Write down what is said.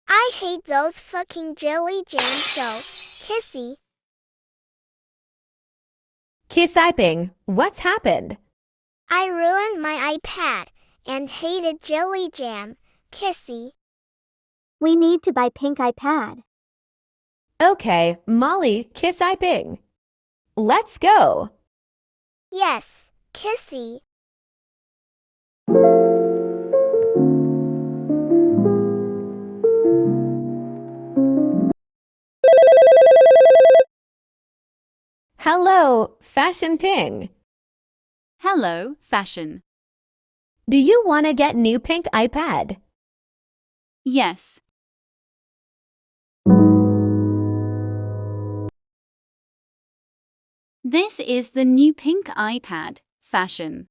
I hate those fucking jelly jam so kissy. Kiss-iping, what's happened? I ruined my iPad and hated jelly jam, kissy. We need to buy pink iPad. Okay, Molly, kiss-iping. Let's go. Yes, kissy. Hello, Fashion Ping. Hello, Fashion. Do you want to get new pink iPad? Yes. This is the new pink iPad, Fashion.